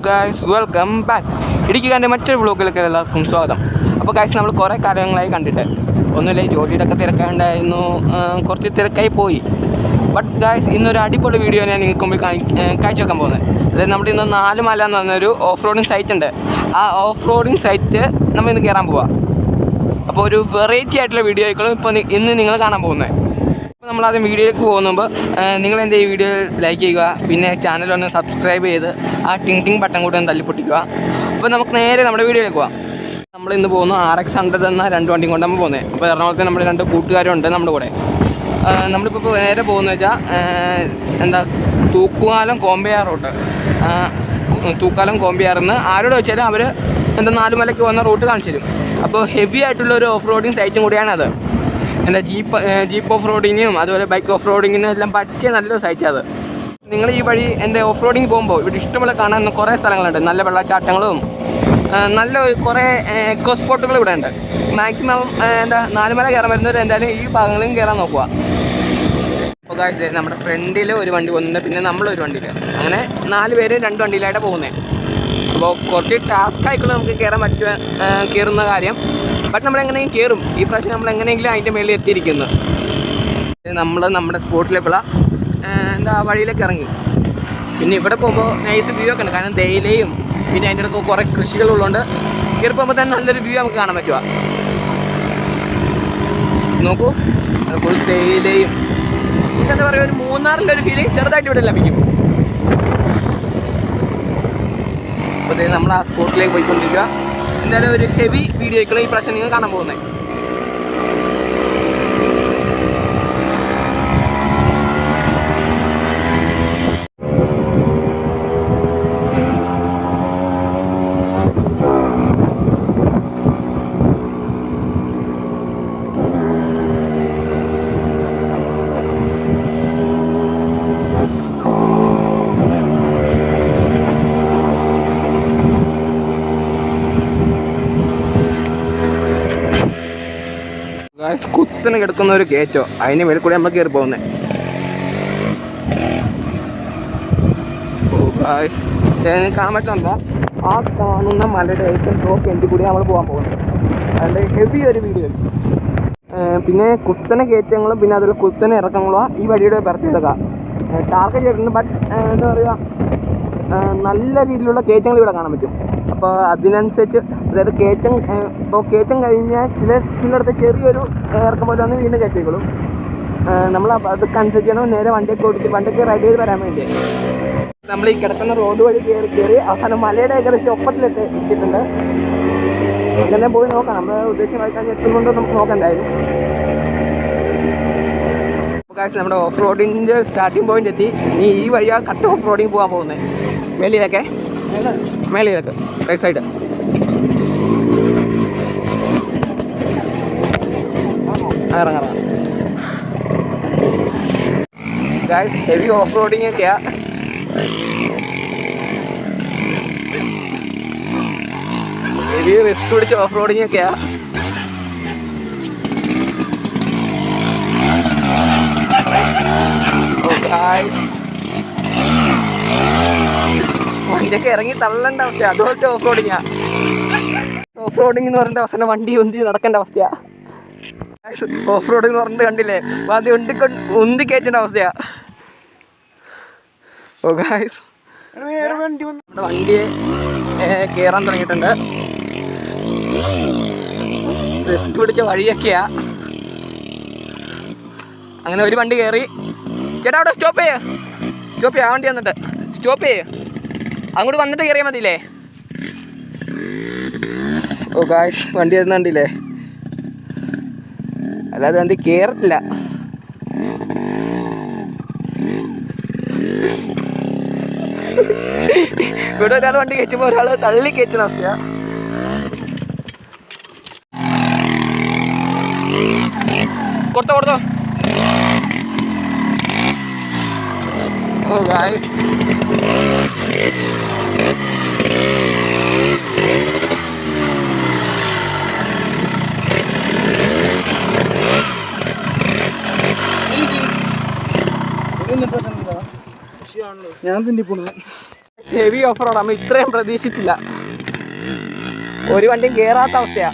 Guys, welcome back. ഇടുക്കിക്കാരൻ്റെ മറ്റൊരു വ്ളോഗിലേക്ക് എല്ലാവർക്കും സ്വാഗതം. അപ്പോൾ ഗൈസ്, നമ്മൾ കുറേ കാലങ്ങളായി കണ്ടിട്ട് ഒന്നുമില്ല, ജോലിയുടെ ഒക്കെ തിരക്കാണ്ടായിരുന്നു, കുറച്ച് തിരക്കായി പോയി. ബട്ട് ഗൈസ്, ഇന്നൊരു അടിപൊളി വീഡിയോ ഞാൻ നിങ്ങൾക്ക് മുമ്പിൽ കാഴ്ച വെക്കാൻ പോകുന്നത്. അതായത് നമ്മുടെ ഇന്ന് 4 മല എന്ന് പറഞ്ഞൊരു ഓഫ് റോഡിങ് സൈറ്റ് ഉണ്ട്. ആ ഓഫ് റോഡിങ് സൈറ്റ് നമ്മൾ ഇന്ന് കയറാൻ പോവാം. അപ്പോൾ ഒരു വെറൈറ്റി ആയിട്ടുള്ള വീഡിയോ ആയിക്കോളും ഇപ്പോൾ ഇന്ന് നിങ്ങൾ കാണാൻ പോകുന്നത്. അപ്പോൾ നമ്മളാദ്യം വീഡിയോയിലേക്ക് പോകുമ്പോൾ നിങ്ങൾ എൻ്റെ ഈ വീഡിയോ ലൈക്ക് ചെയ്യുക, പിന്നെ ചാനലൊന്ന് സബ്സ്ക്രൈബ് ചെയ്ത് ആ ടിങ് ബട്ടൺ കൂടി ഒന്ന് തല്ലിപ്പൊട്ടിക്കുക. അപ്പോൾ നമുക്ക് നേരെ നമ്മുടെ വീഡിയോയിലേക്ക് പോകാം. നമ്മൾ ഇന്ന് പോകുന്നു RX100 എന്ന 2 വണ്ടിയും കൊണ്ട് നമ്മൾ പോകുന്നത്. അപ്പോൾ എറണാകുളത്ത് നമ്മുടെ 2 കൂട്ടുകാരുണ്ട് നമ്മുടെ കൂടെ. നമ്മളിപ്പോൾ നേരെ പോകുന്നത് വെച്ചാൽ തൂക്കുപാലം കോമ്പയാർ റൂട്ട്. തൂക്കാലം കോമ്പയാറിന്ന് ആരോട് വെച്ചാലും അവർ 4 മലയ്ക്ക് പോകുന്ന റൂട്ട് കാണിച്ചു തരും. അപ്പോൾ ഹെവി ആയിട്ടുള്ളൊരു ഓഫ് റോഡിങ് സൈറ്റും കൂടിയാണത്. ജീപ്പ് ഓഫ് റോഡിങ്ങിനും അതുപോലെ ബൈക്ക് ഓഫ് റോഡിങ്ങിനും എല്ലാം പറ്റിയ നല്ലൊരു സൈറ്റാണ് അത്. നിങ്ങൾ ഈ വഴി ഓഫ് റോഡിങ് പോകുമ്പോൾ ഇവിടെ ഇഷ്ടംപോലെ കാണാൻ കുറേ സ്ഥലങ്ങളുണ്ട്. നല്ല വെള്ളച്ചാട്ടങ്ങളും നല്ല കുറേ എക്കോ സ്പോട്ടുകൾ ഇവിടെ ഉണ്ട്. മാക്സിമം 4 മല കയറാൻ വരുന്നവർ എന്തായാലും ഈ ഭാഗങ്ങളിലും കയറാൻ നോക്കുക. അപ്പോൾ ഗൈസ്, നമ്മുടെ ഫ്രണ്ടിൽ ഒരു വണ്ടി പോകുന്നുണ്ട്, പിന്നെ നമ്മളൊരു വണ്ടിയിൽ, അങ്ങനെ 4 പേര് 2 വണ്ടിയിലായിട്ടാണ് പോകുന്നത്. അപ്പോൾ കുറച്ച് ടാസ്ക് ആയിക്കോളും നമുക്ക് കയറുന്ന കാര്യം. ബട്ട് നമ്മളെങ്ങനെയും കയറും. ഈ പ്രാവശ്യം നമ്മൾ എങ്ങനെയെങ്കിലും അതിൻ്റെ മേളിൽ എത്തിയിരിക്കുന്നു. നമ്മൾ നമ്മുടെ സ്പോട്ടിലേക്കുള്ള വഴിയിലേക്ക് ഇറങ്ങി. പിന്നെ ഇവിടെ പോകുമ്പോൾ നൈസ് വ്യൂ ഒക്കെ ഉണ്ട്. കാരണം തേയിലയും പിന്നെ അതിൻ്റെ ഇടയ്ക്ക് കുറേ കൃഷികളുള്ളതുകൊണ്ട് കയറി പോകുമ്പോൾ തന്നെ നല്ലൊരു വ്യൂ നമുക്ക് കാണാൻ പറ്റുക. നോക്കൂ, ഫുൾ തേയിലയും. എന്താ പറയുക, ഒരു മൂന്നാറിൻ്റെ ഒരു ഫീലിംഗ് ചെറുതായിട്ട് ഇവിടെ ലഭിക്കും. അപ്പോൾ നമ്മൾ ആ സ്പോട്ടിലേക്ക് പോയിക്കൊണ്ടിരിക്കുക. എന്തായാലും ഒരു ഹെവി വീഡിയോ ആയിക്കുള്ള ഈ പ്രാവശ്യം നിങ്ങൾ കാണാൻ പോകുന്നത്. കുത്തനെ കിടക്കുന്ന ഒരു കയറ്റോ, അതിന് മേലെ കൂടെ നമ്മൾ കയറി പോകുന്നത്. കാണാൻ പറ്റുന്നുണ്ടോ? ആ കാണുന്ന മലയുടെ ഏറ്റവും ടോപ്പ് എൻഡിൽ കൂടി നമ്മൾ പോകാൻ പോകുന്നത്. അതിൻ്റെ ഹെവി ഒരു വീഡിയോ. പിന്നെ കുത്തനെ കയറ്റങ്ങളും പിന്നെ അതിൽ കുത്തനെ ഇറക്കങ്ങളോ ഈ വഴിയുടെ പ്രത്യേകത. ടാർഗറ്റ് ചെയ്തിട്ടുണ്ട്. ബട്ട് എന്താ പറയുക, നല്ല രീതിയിലുള്ള കയറ്റങ്ങൾ ഇവിടെ കാണാൻ പറ്റും. അപ്പോൾ അതിനനുസരിച്ച്, അതായത് കയറ്റം കഴിഞ്ഞാൽ ചിലയിടത്ത് ചെറിയൊരു ഇറക്കം പോലെ വന്ന് വീണ്ടും കയറ്റിക്കോളും. നമ്മൾ അതൊക്കെ അനുസരിച്ചാണ് നേരെ വണ്ടിയൊക്കെ റൈഡ് ചെയ്ത് വരാൻ വേണ്ടി. നമ്മൾ ഈ കിടക്കുന്ന റോഡ് വഴി കയറി അവസാനം മലയുടെ ഏകദേശം ഒപ്പത്തിലെത്തിയിട്ടുണ്ട്. ഇതെല്ലാം പോയി നോക്കാം. നമ്മൾ ഉദ്ദേശം വായിക്കാൻ എത്തുന്നുണ്ടോ നമുക്ക് നോക്കാം എന്തായാലും. നമ്മുടെ ഓഫ് റോഡിൻ്റെ സ്റ്റാർട്ടിംഗ് പോയിന്റ് എത്തി. ഇനി ഈ വഴിയാണ് കട്ട് ഓഫ് റോഡിങ് പോകാൻ പോകുന്നത്. മേളിലേക്ക് റൈറ്റ് സൈഡ്. ഇറങ്ങാം. ഗൈസ്, ഹെവി ഓഫ് റോഡിങ് ഒക്കെയാ. ഹെവി റിസ്ക് പിടിച്ച ഓഫ് റോഡിങ് ഒക്കെയാ. വണ്ടിയൊക്കെ ഇറങ്ങി തള്ളേണ്ട അവസ്ഥയാണ്. അതുപോലത്തെ ഓഫ് റോഡിങ്ങാ. ഓഫ് റോഡിങ് എന്ന് പറഞ്ഞ അവസ്ഥ വണ്ടി നടക്കേണ്ട അവസ്ഥയാ. ഓഫ് റോഡ് എന്ന് പറഞ്ഞിട്ട് കണ്ടില്ലേ, ആദ്യം ഉന്തി കയറ്റേണ്ട അവസ്ഥയാ. ഓ ഗായ്സ്, നമ്മുടെ വണ്ടിയെ കയറാൻ തുടങ്ങിയിട്ടുണ്ട്. റിസ്ക് പിടിച്ച വഴിയൊക്കെയാ. അങ്ങനെ ഒരു വണ്ടി കയറി. ചേട്ടാ, അവിടെ സ്റ്റോപ്പ് ചെയ്യാം. വണ്ടി വന്നിട്ട് സ്റ്റോപ്പ് ചെയ്യ്. അങ്ങോട്ട് വന്നിട്ട് കയറിയാൽ മതിയില്ലേ? ഓ ഗായ്സ്, വണ്ടി വരുന്നുണ്ടില്ലേ? അല്ലാതെ വണ്ടി കയറത്തില്ല. ഇവിടെ ഒരാൾ വണ്ടി കയറ്റുമ്പോൾ ഒരാൾ തള്ളി കയറ്റുന്ന അവസ്ഥയാ. കൊടുത്തോ. ഓ ഗായ്സ്, ഞാൻ തിന്നിപ്പോണത്. ഹെവി ഓഫ് റോഡ് നമ്മൾ ഇത്രയും പ്രതീക്ഷിച്ചില്ല. ഒരു വണ്ടിയും കയറാത്ത അവസ്ഥയാ.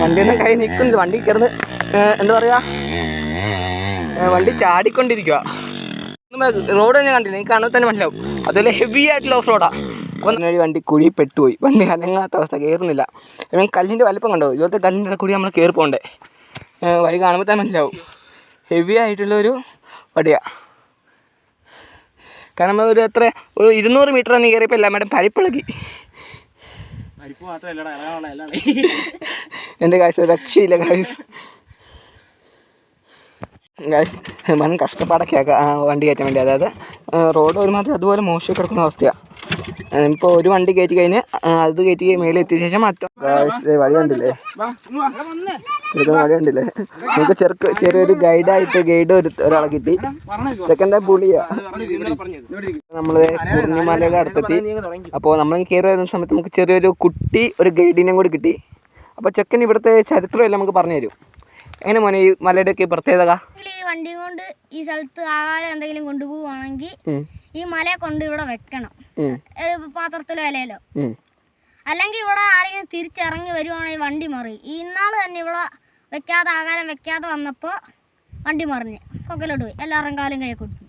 വണ്ടിയൊന്നും കൈ നിൽക്കുന്നില്ല. വണ്ടി കിടന്ന് എന്താ പറയുക, വണ്ടി ചാടിക്കൊണ്ടിരിക്കുക. റോഡ് ഞാൻ കണ്ടില്ല, എനിക്ക് കാണുമ്പോൾ തന്നെ മനസ്സിലാവും. അതുപോലെ ഹെവി ആയിട്ടുള്ള ഓഫ് റോഡാണ്. അപ്പം ഒരു വണ്ടി കുഴി പെട്ടുപോയി. വണ്ടി അനങ്ങാത്ത അവസ്ഥ, കയറുന്നില്ല. ഇവൻ കല്ലിൻ്റെ വലിപ്പം കണ്ടോ? ഇതുപോലത്തെ കല്ലിൻ്റെ കുഴി നമ്മൾ കയറി പോകണ്ടേ. വഴി കാണുമ്പോൾ തന്നെ മനസ്സിലാവും ഹെവി ആയിട്ടുള്ളൊരു വടിയാണ്. കാരണം നമ്മൾ ഒരു 200 മീറ്റർ തന്നെ കയറിയപ്പോൾ എല്ലാം മേഡം പരിപ്പിളക്കി. എൻ്റെ കാശ് രക്ഷയില്ല ഗായ്സ്. മൻ കഷ്ടപ്പാടൊക്കെ വണ്ടി കയറ്റാൻ വേണ്ടി. അതായത് റോഡ് ഒരുമാതിരി അതുപോലെ മോശം കിടക്കുന്ന അവസ്ഥയാണ്. ഇപ്പോൾ ഒരു വണ്ടി കയറ്റി കഴിഞ്ഞ് അത് കയറ്റി മേളിൽ എത്തിയ ശേഷം മറ്റോ വഴി കണ്ടില്ലേ, വഴി കണ്ടില്ലേ. നമുക്ക് ചെറിയൊരു ഗൈഡ് ഒരാളെ കിട്ടി. സെക്കൻഡ് പുളിയാ. നമ്മൾ കുറിഞ്ഞിമലയുടെ അടുത്തെത്തി. അപ്പോൾ നമ്മൾ കയറി വരുന്ന സമയത്ത് നമുക്ക് ചെറിയൊരു കുട്ടി ഒരു ഗൈഡിനെയും കൂടി കിട്ടി. അപ്പോൾ ചെക്കൻ ഇവിടുത്തെ ചരിത്രമെല്ലാം നമുക്ക് പറഞ്ഞു തരും. എങ്ങനെ മോനെ ഈ മലയുടെ ഒക്കെ പ്രത്യേകത? ഈ വണ്ടി കൊണ്ട് ഈ സ്ഥലത്ത് ആഹാരം എന്തെങ്കിലും കൊണ്ടുപോവുകയാണെങ്കിൽ ഈ മലയെ കൊണ്ട് ഇവിടെ വെക്കണം, പാത്രത്തിലോ ഇലയിലോ. അല്ലെങ്കിൽ ഇവിടെ ആരെങ്കിലും തിരിച്ചിറങ്ങി വരുവാണെങ്കിൽ വണ്ടി മറിയും. ഇന്നാൾ തന്നെ ഇവിടെ ആഹാരം വെക്കാതെ വന്നപ്പോൾ വണ്ടി മറിഞ്ഞ് കൊക്കലോട്ട് പോയി. എല്ലാവരുടെയും കാലും കൈ കൊടുത്തു.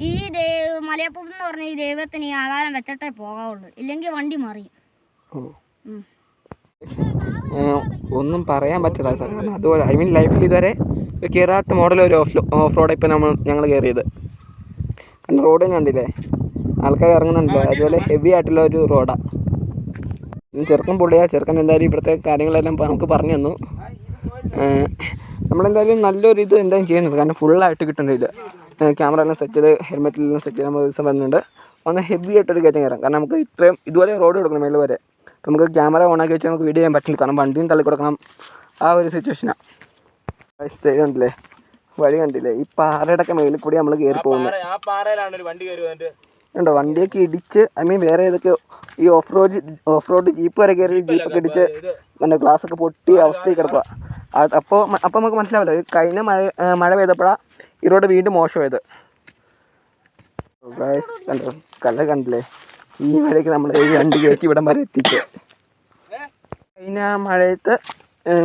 ഈ മലയപ്പൂപ്പ് എന്ന് പറഞ്ഞ ഈ ദൈവത്തിന് ഈ ആഹാരം വെച്ചിട്ടേ പോകാവുള്ളൂ, ഇല്ലെങ്കിൽ വണ്ടി മറിയും. ഒന്നും പറയാൻ പറ്റില്ല സാർ. അതുപോലെ ഐ മീൻ ലൈഫിൽ ഇതുവരെ കയറാത്ത മോഡൽ ഒരു ഓഫ് റോഡ് ഇപ്പം ഞങ്ങൾ കയറിയത്. കാരണം റോഡ് കണ്ടില്ലേ, ആൾക്കാർ ഇറങ്ങുന്നുണ്ടല്ലോ. അതുപോലെ ഹെവി ആയിട്ടുള്ള ഒരു റോഡാണ്. ചെറുക്കൻ ചെറുക്കൻ എന്തായാലും ഇവിടുത്തെ കാര്യങ്ങളെല്ലാം നമുക്ക് പറഞ്ഞു തന്നു. നമ്മളെന്തായാലും നല്ലൊരു ഇത് എന്തായാലും ചെയ്യുന്നുണ്ട്. കാരണം ഫുള്ളായിട്ട് കിട്ടുന്നില്ല. ക്യാമറ എല്ലാം സെറ്റ് ചെയ്ത് ഹെൽമെറ്റിലെല്ലാം സെറ്റ് ചെയ്ത് നമ്മൾ ദിവസം വരുന്നുണ്ട്. ഒന്ന് ഹെവി ആയിട്ടൊരു കയറ്റം കയറാം. കാരണം നമുക്ക് ഇത്രയും ഇതുപോലെ റോഡ് കൊടുക്കണം മേളിൽ വരെ. അപ്പോൾ നമുക്ക് ക്യാമറ ഓണാക്കി വെച്ചാൽ നമുക്ക് വീഡിയോ ചെയ്യാൻ പറ്റില്ല. കാരണം വണ്ടിയും തള്ളി കൊടുക്കണം, ആ ഒരു സിറ്റുവേഷനാണ്. കണ്ടില്ലേ, വഴി കണ്ടില്ലേ, ഈ പാറയുടെ ഒക്കെ മേളിൽ കൂടി നമ്മൾ കയറി പോകുന്നത്. ഉണ്ടോ വണ്ടിയൊക്കെ ഇടിച്ച്, ഐ മീൻ വേറെ ഏതൊക്കെ ഈ ഓഫ് റോഡ് ജീപ്പ് വരെ കയറി ജീപ്പൊക്കെ ഇടിച്ച് എൻ്റെ ഗ്ലാസ്സൊക്കെ പൊട്ടിയ അവസ്ഥയിൽ കിടക്കുക. അപ്പോൾ നമുക്ക് മനസ്സിലാവില്ല, കഴിഞ്ഞ മഴ പെയ്തപ്പോഴാണ് ഈ റോഡ് വീണ്ടും മോശമായത്. കണ്ടോ കണ്ടില്ലേ, ഈ മഴയ്ക്ക് നമ്മൾ ഈ വണ്ടി കയറ്റി ഇവിടം വരെ എത്തിച്ച്. കഴിഞ്ഞ മഴയത്ത്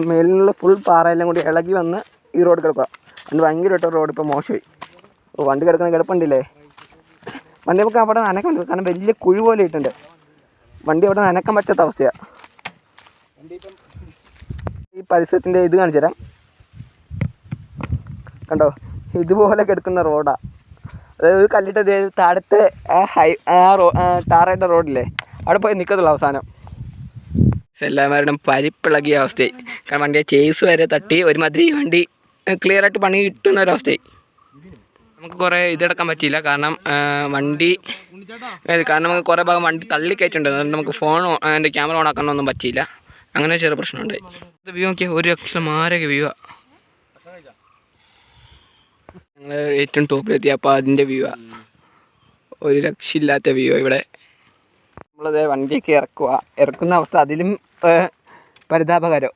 മേലിലുള്ള ഫുൾ പാറയെല്ലാം കൂടി ഇളകി വന്ന് ഈ റോഡ് കിടക്കുക. അതുകൊണ്ട് ഭയങ്കരമായിട്ട് റോഡ് ഇപ്പോൾ മോശമായി. വണ്ടി കിടക്കുന്ന കിടപ്പുണ്ടില്ലേ, വണ്ടി നമുക്ക് അവിടെ നനക്കാൻ പറ്റും. കാരണം വലിയ കുഴി പോലെ ഇട്ടുണ്ട്. വണ്ടി അവിടെ നനക്കാൻ പറ്റാത്ത അവസ്ഥയാണ്. ഈ പരിസരത്തിൻ്റെ ഇത് കാണിച്ചു തരാം. കണ്ടോ, ഇതുപോലെ കിടക്കുന്ന റോഡാണ്. അതായത് ഒരു കല്ലിട്ട് താഴത്തെ ടാറയുടെ റോഡില്ലേ, അവിടെ പോയി നിൽക്കത്തുള്ളൂ അവസാനം. എല്ലാവരുടെയും പരിപ്പിളകിയ അവസ്ഥയായി. കാരണം വണ്ടിയെ ചേസ് വരെ തട്ടി ഒരുമാതിരി വണ്ടി ക്ലിയറായിട്ട് പണി കിട്ടുന്ന ഒരവസ്ഥയായി. നമുക്ക് കുറേ ഇതെടുക്കാൻ പറ്റിയില്ല. കാരണം നമുക്ക് കുറേ ഭാഗം വണ്ടി തള്ളിക്കയറ്റുണ്ട്. അതുകൊണ്ട് നമുക്ക് എൻ്റെ ക്യാമറ ഓൺ ആക്കാനൊന്നും പറ്റിയില്ല. അങ്ങനെ ചെറിയ പ്രശ്നമുണ്ടായി. ഇത് വ്യൂ നോക്കിയാൽ ഒരു ലക്ഷം മാരക വ്യൂ ആണ്. ഞങ്ങൾ ഏറ്റവും ടോപ്പിലെത്തി. അപ്പോൾ അതിൻ്റെ വ്യൂ ആണ്, ഒരു രക്ഷയില്ലാത്ത വ്യൂ ഇവിടെ. നമ്മളത് വണ്ടിയൊക്കെ ഇറക്കുന്ന അവസ്ഥ അതിലും പരിതാപകരം.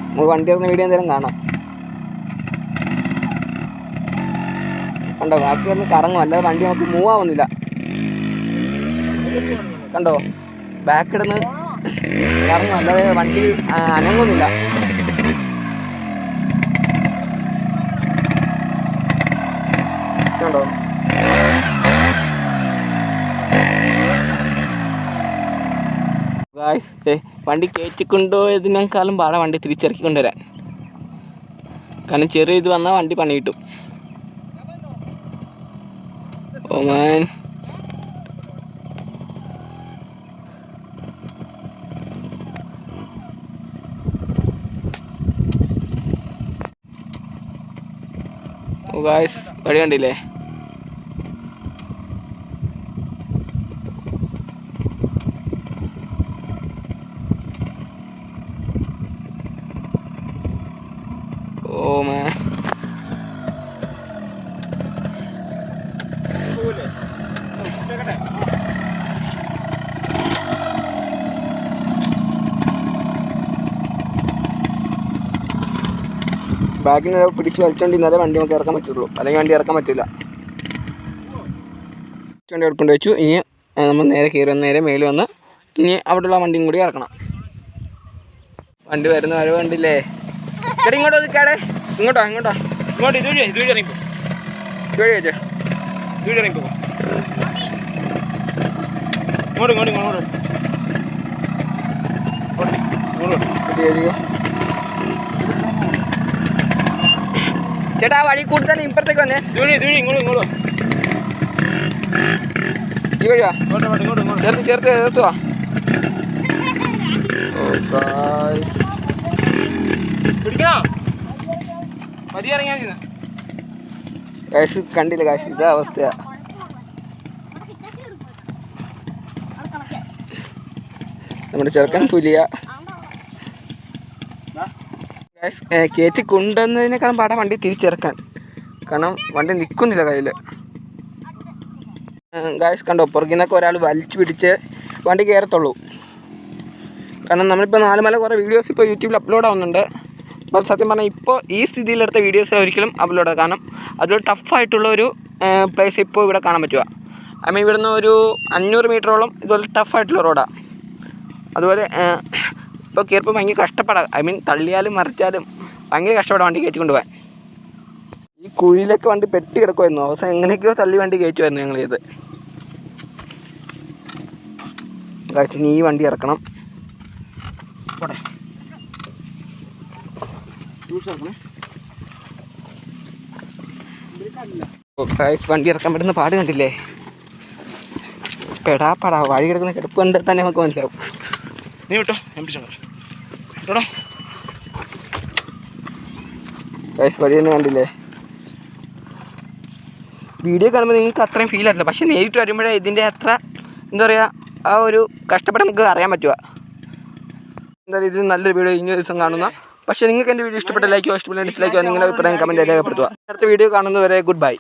നമുക്ക് വണ്ടി ഇറങ്ങുന്ന വീഡിയോ എന്തെങ്കിലും കാണാം. കണ്ടോ, ബാക്കി ഒന്ന് കറങ്ങും, അല്ലാതെ വണ്ടി നമുക്ക് മൂവ് ആവുന്നില്ല. കണ്ടോ, ബാക്ക് ഇടുന്ന് കറങ്ങും, അല്ലാതെ വണ്ടി അനങ്ങുന്നില്ല. കണ്ടോ, വണ്ടി കയറ്റിക്കൊണ്ടുപോയതിനേക്കാളും പാടാ വണ്ടി തിരിച്ചിറക്കിക്കൊണ്ടുവരാൻ. കാരണം ചെറിയ ഇത് വന്നാൽ വണ്ടി പണി കിട്ടും. ഓ മാൻ, ഓ ഗായ്സ്, വഴി കണ്ടില്ലേ. ഓ മാൻ, ബാക്കിന് പിടിച്ച് വലിച്ചോണ്ടിരുന്നാലേ വണ്ടി നമുക്ക് ഇറക്കാൻ പറ്റുള്ളൂ, അല്ലെങ്കിൽ വണ്ടി ഇറക്കാൻ പറ്റില്ല. വണ്ടി എടുക്കൊണ്ട് വെച്ചു. ഇനി നമ്മൾ നേരെ കയറി നേരെ മേളിൽ വന്ന് ഇനി അവിടെയുള്ള വണ്ടിയും കൂടി ഇറക്കണം. വണ്ടി വരുന്ന വരവ് കണ്ടില്ലേ? ചേട്ടാ ഇങ്ങോട്ടോ നിൽക്കാടെ, ഇങ്ങോട്ടോ ഇതുവഴി ഇറങ്ങിപ്പോ, ഇതുവഴി വെച്ചോ, ഇതുവഴി ഇറങ്ങിപ്പോ, ഇങ്ങോട്ട് ചേട്ടാ വഴി കൂടുതൽ ഇപ്പുറത്തേക്ക് വന്നേ, ഇങ്ങോട്ട് ഈ വഴിയാ ചേർത്ത് വാ. കണ്ടില്ല കാശ്, ഇതാ അവസ്ഥയാ. നമ്മുടെ ചെറുക്കൻ പുലിയ കയറ്റി കൊണ്ടുവന്നതിനേക്കാളും പാടാ വണ്ടി തിരിച്ചിറക്കാൻ, കാരണം വണ്ടി നിൽക്കുന്നില്ല കയ്യിൽ. ഗായ്സ് കണ്ടോ, പുറകിൽ നിന്നൊക്കെ ഒരാൾ വലിച്ചു പിടിച്ച് വണ്ടി കയറത്തുള്ളൂ. കാരണം നമ്മളിപ്പോൾ 4 മല കുറേ വീഡിയോസ് ഇപ്പോൾ യൂട്യൂബിൽ അപ്ലോഡ് ആവുന്നുണ്ട്. അപ്പോൾ സത്യം പറഞ്ഞാൽ ഇപ്പോൾ ഈ സ്ഥിതിയിലെടുത്ത വീഡിയോസ് ഒരിക്കലും അപ്ലോഡ് ആകും, കാരണം അതൊരു ടഫായിട്ടുള്ളൊരു പ്ലേസ് ഇപ്പോൾ ഇവിടെ കാണാൻ പറ്റുക. ഐ മീൻ ഇവിടുന്ന് ഒരു 500 മീറ്ററോളം ഇതുപോലെ ടഫായിട്ടുള്ള റോഡാണ്. അതുപോലെ ഇപ്പോൾ കയറിപ്പോൾ ഭയങ്കര കഷ്ടപ്പെടാം. ഐ മീൻ തള്ളിയാലും മറിച്ചാലും ഭയങ്കര കഷ്ടപ്പെടാം വണ്ടി കയറ്റി കൊണ്ടുപോകാൻ. ഈ കുഴിയിലൊക്കെ വണ്ടി പെട്ടി കിടക്കുമായിരുന്നു. അവസാനം എങ്ങനെയൊക്കെയോ തള്ളി വണ്ടി കയറ്റുമായിരുന്നു ഞങ്ങൾ ചെയ്ത്. ഇനി ഈ വണ്ടി ഇറക്കണം. വണ്ടി ഇറക്കാൻ പറ്റുന്ന പാട് കണ്ടില്ലേ? പെടാ വഴി കിടക്കുന്ന കിടപ്പ് കണ്ട് തന്നെ നമുക്ക് മനസ്സിലാവും. നീ വിട്ടോ, വഴി തന്നെ കണ്ടില്ലേ? വീഡിയോ കാണുമ്പോൾ നിങ്ങൾക്ക് അത്രയും ഫീൽ ആയിട്ടില്ല, പക്ഷെ നേരിട്ട് വരുമ്പോഴേ ഇതിൻ്റെ അത്ര എന്താ പറയുക, ആ ഒരു കഷ്ടപ്പെട്ട് നമുക്ക് അറിയാൻ പറ്റുക. എന്തായാലും ഇത് നല്ലൊരു വീഡിയോ ഇനി ദിവസം കാണുന്ന. പക്ഷേ നിങ്ങൾക്ക് എൻ്റെ വീഡിയോ ഇഷ്ടപ്പെട്ട ലൈക്കോ ഇഷ്ടപ്പെട്ട ഡിസ്ലൈക്കോ നിങ്ങളുടെ അഭിപ്രായം കമൻറ്റ് രേഖപ്പെടുത്തുക. അടുത്ത വീഡിയോ കാണുന്നവരെ ഗുഡ് ബൈ.